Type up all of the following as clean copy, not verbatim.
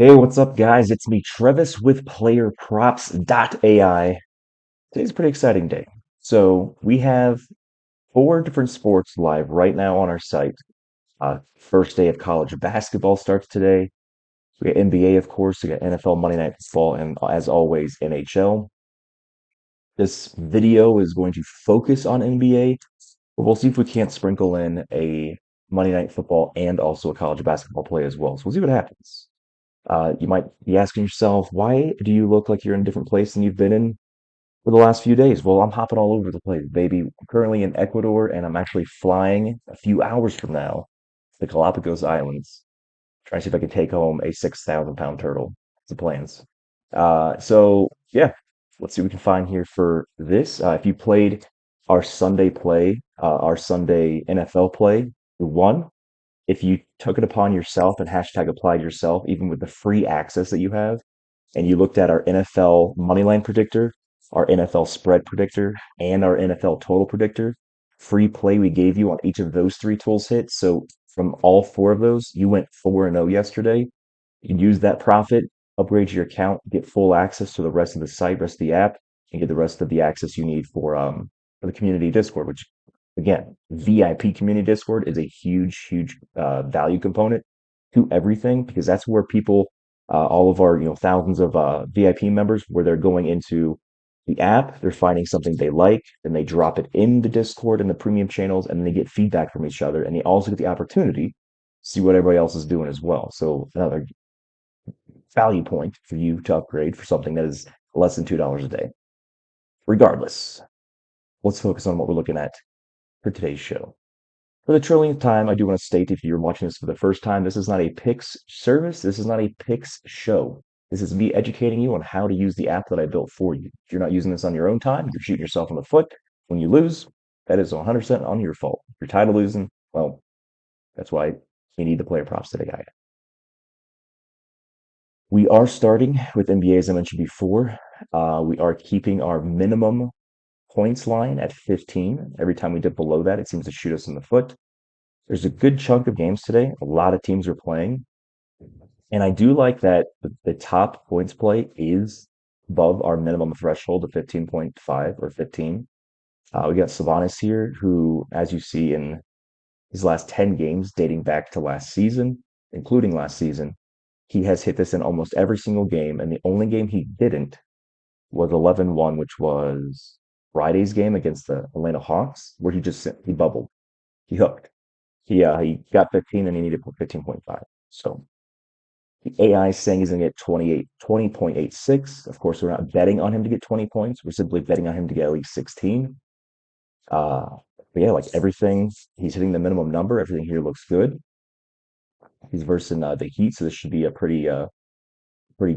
Hey, what's up, guys? It's me, Trevis with PlayerProps.ai. Today's a pretty exciting day. So, we have four different sports live right now on our site. First day of college basketball starts today. We got NBA, of course. We got NFL Monday Night Football, and as always, NHL. This video is going to focus on NBA, but we'll see if we can't sprinkle in a Monday Night Football and also a college basketball play as well. So, we'll see what happens. You might be asking yourself, why do you look like you're in a different place than you've been in for the last few days? Well, I'm hopping all over the place, baby. I'm currently in Ecuador, and I'm actually flying a few hours from now to the Galapagos Islands, trying to see if I can take home a 6,000 pound turtle. That's the plans. Yeah, let's see what we can find here for this. If you played our Sunday play, our Sunday NFL play, you won. If you took it upon yourself and hashtag applied yourself, even with the free access that you have, and you looked at our NFL moneyline predictor, our NFL spread predictor, and our NFL total predictor, free play we gave you on each of those three tools hit. So from all four of those, you went 4-0 yesterday. You can use that profit, upgrade your account, get full access to the rest of the site, rest of the app, and get the rest of the access you need for the community Discord, which again, VIP community Discord is a huge value component to everything because that's where people, all of our thousands of VIP members, where they're going into the app, they're finding something they like, then they drop it in the Discord and the premium channels, and then they get feedback from each other, and they also get the opportunity to see what everybody else is doing as well. So another value point for you to upgrade for something that is less than $2 a day. Regardless, let's focus on what we're looking at for today's show. For the trillionth time, I do want to state if you're watching this for the first time, this is not a picks service. This is not a picks show. This is me educating you on how to use the app that I built for you. If you're not using this on your own time, you're shooting yourself in the foot. When you lose, that is 100% on your fault. If you're tired of losing, well, that's why you need the player props today, guy. We are starting with NBA, as I mentioned before. We are keeping our minimum points line at 15. Every time we dip below that, it seems to shoot us in the foot. There's a good chunk of games today. A lot of teams are playing. And I do like that the top points play is above our minimum threshold of 15.5 or 15. We got Savanas here, who, as you see in his last 10 games dating back to last season, including last season, he has hit this in almost every single game. And the only game he didn't was 11-1, which was Friday's game against the Atlanta Hawks, where he bubbled. He hooked. He got 15 and he needed 15.5. So the AI is saying he's going to get 20.86. Of course, we're not betting on him to get 20 points. We're simply betting on him to get at least 16. Uh, but yeah, like everything, he's hitting the minimum number. Everything here looks good. He's versing the Heat, so this should be a pretty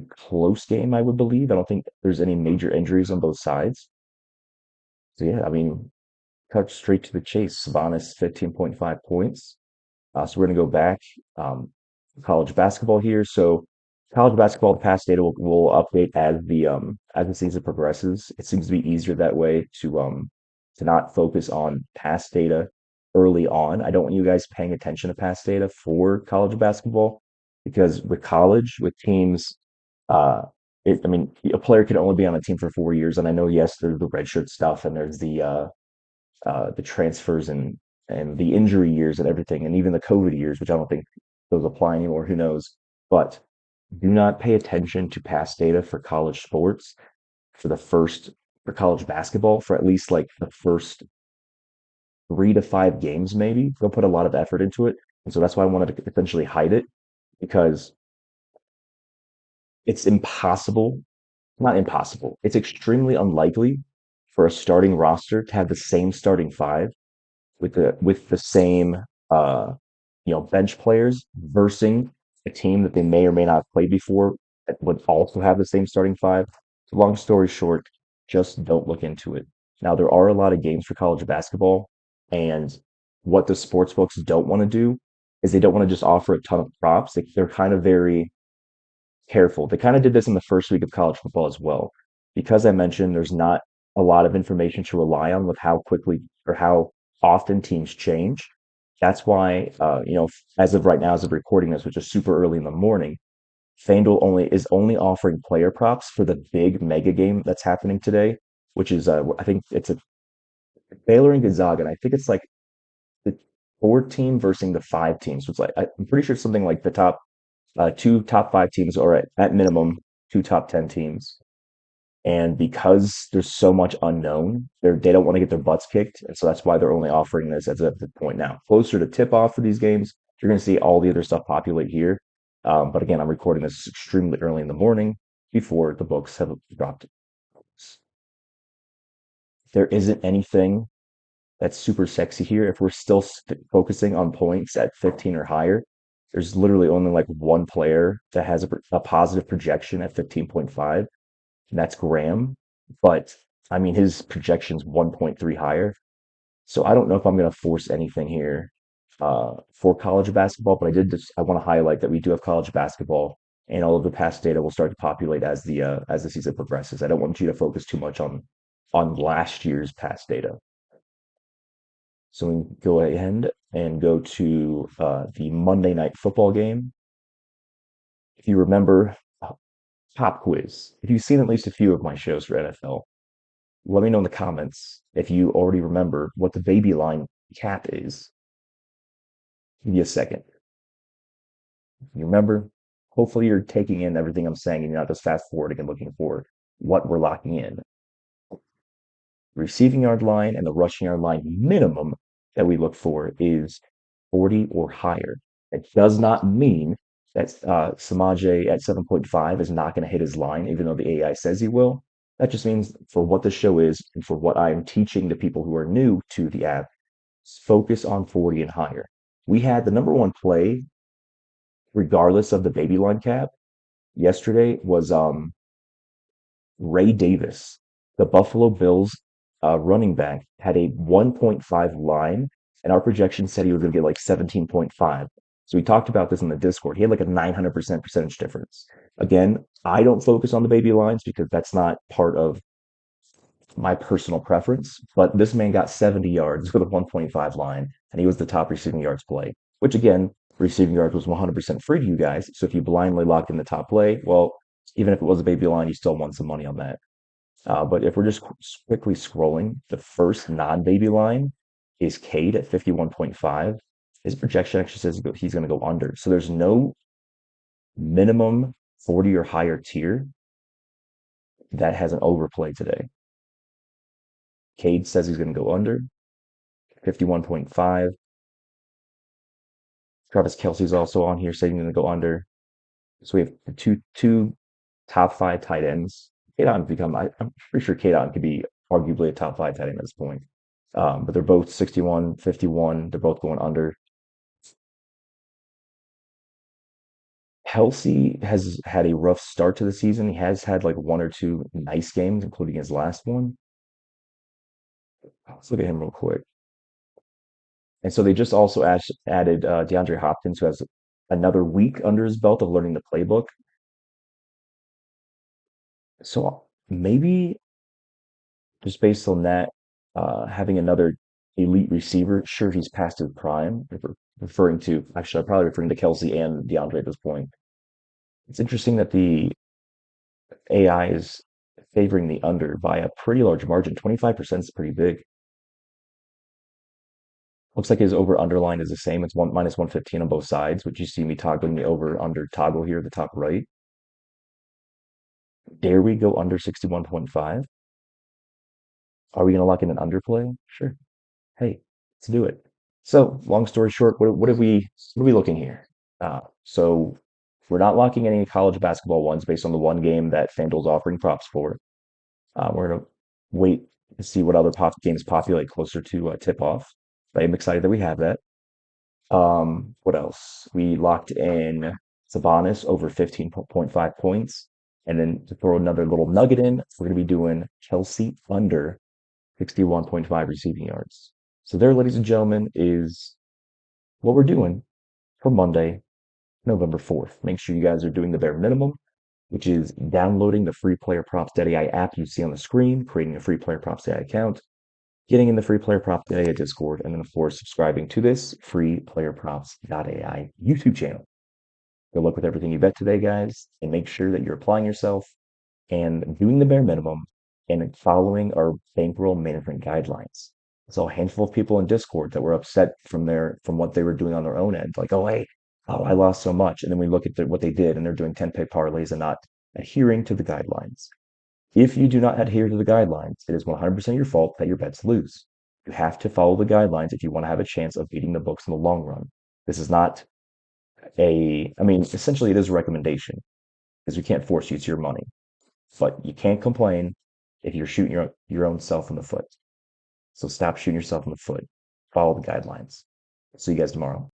close game, I would believe. I don't think there's any major injuries on both sides. So yeah, I mean, cut straight to the chase. Sabonis, 15.5 points. So we're going to go back college basketball here. So college basketball, the past data will update as the season progresses. It seems to be easier that way to not focus on past data early on. I don't want you guys paying attention to past data for college basketball because with college, with teams, uh, I mean, a player can only be on a team for 4 years. And I know, yes, there's the redshirt stuff and there's the transfers and the injury years and everything, and even the COVID years, which I don't think those apply anymore. Who knows? But do not pay attention to past data for college sports for college basketball for at least like the first 3 to 5 games, maybe. They'll put a lot of effort into it. And so that's why I wanted to essentially hide it because it's impossible, not impossible, it's extremely unlikely for a starting roster to have the same starting five with the same uh bench players versus a team that they may or may not have played before that would also have the same starting five. So long story short, just don't look into it. Now there are a lot of games for college basketball, and what the sports books don't want to do is they don't want to just offer a ton of props. They're kind of very careful. They kind of did this in the first week of college football as well. Because I mentioned there's not a lot of information to rely on with how quickly or how often teams change. That's why, as of right now, as of recording this, which is super early in the morning, FanDuel only offering player props for the big mega game that's happening today, which is I think it's a Baylor and Gonzaga, and I think it's like the 4 team versus the 5 teams. So it's like I'm pretty sure it's something like the two top 5 teams, or at minimum 2 top 10 teams. And because there's so much unknown, they don't want to get their butts kicked, and so that's why they're only offering this as of the point now. Closer to tip off for these games, you're going to see all the other stuff populate here. But again, I'm recording this extremely early in the morning before the books have dropped. There isn't anything that's super sexy here. If we're still focusing on points at 15 or higher, there's literally only like one player that has a positive projection at 15.5, and that's Graham. But I mean, his projection's 1.3 higher. So I don't know if I'm going to force anything here for college basketball, but I want to highlight that we do have college basketball, and all of the past data will start to populate as the season progresses. I don't want you to focus too much on last year's past data. So we can go ahead and go to the Monday night football game. If you remember, pop quiz. If you've seen at least a few of my shows for NFL, let me know in the comments if you already remember what the baby line cap is. Give you a second. You remember? Hopefully you're taking in everything I'm saying and you're not just fast forwarding and looking for what we're locking in. Receiving yard line and the rushing yard line minimum that we look for is 40 or higher. It does not mean that Samaje at 7.5 is not going to hit his line, even though the AI says he will. That just means for what the show is and for what I'm teaching the people who are new to the app, focus on 40 and higher. We had the number one play, regardless of the baby line cap, yesterday was Ray Davis, the Buffalo Bills running back, had a 1.5 line, and our projection said he was going to get like 17.5. So we talked about this in the Discord. He had like a 900% percentage difference. Again, I don't focus on the baby lines because that's not part of my personal preference, but this man got 70 yards with a 1.5 line, and he was the top receiving yards play, which again, receiving yards was 100% free to you guys. So if you blindly locked in the top play, well, even if it was a baby line, you still won some money on that. But if we're just quickly scrolling, the first non-baby line is Cade at 51.5. His projection actually says he's going to go under. So there's no minimum 40 or higher tier that has an overplay today. Cade says he's going to go under 51.5. Travis Kelsey's also on here saying he's going to go under. So we have the two top 5 tight ends. I'm pretty sure Kadon could be arguably a top 5 tight end at this point. But they're both 61, 51. They're both going under. Kelsey has had a rough start to the season. He has had like one or two nice games, including his last one. Let's look at him real quick. And so they just also added DeAndre Hopkins, who has another week under his belt of learning the playbook. So maybe just based on that, having another elite receiver, sure, he's past his prime. If we're actually, I'm probably referring to Kelsey and DeAndre at this point. It's interesting that the AI is favoring the under by a pretty large margin. 25% is pretty big. Looks like his over underline is the same. It's one minus 115 on both sides, which you see me toggling the over under toggle here at the top right. Dare we go under 61.5? Are we going to lock in an underplay? Sure. Hey, let's do it. So, long story short, what are we looking here? So we're not locking any college basketball ones based on the one game that FanDuel's offering props for. We're gonna wait to see what other games populate closer to tip off. I am excited that we have that. What else? We locked in Sabonis over 15.5 points. And then to throw another little nugget in, we're going to be doing Chelsea under 61.5 receiving yards. So there, ladies and gentlemen, is what we're doing for Monday, November 4th. Make sure you guys are doing the bare minimum, which is downloading the free PlayerProps.ai app you see on the screen, creating a free PlayerProps.ai account, getting in the free PlayerProps.ai Discord, and then, of course, subscribing to this free PlayerProps.ai YouTube channel. Good luck with everything you bet today, guys, and make sure that you're applying yourself and doing the bare minimum and following our bankroll management guidelines. I saw a handful of people in Discord that were upset from what they were doing on their own end. Like, oh hey, oh I lost so much. And then we look at what they did and they're doing 10 pay parlays and not adhering to the guidelines. If you do not adhere to the guidelines, it is 100% your fault that your bets lose. You have to follow the guidelines if you want to have a chance of beating the books in the long run. This is not I mean, essentially it is a recommendation because we can't force you. It's your money. But you can't complain if you're shooting your own self in the foot. So stop shooting yourself in the foot. Follow the guidelines. See you guys tomorrow.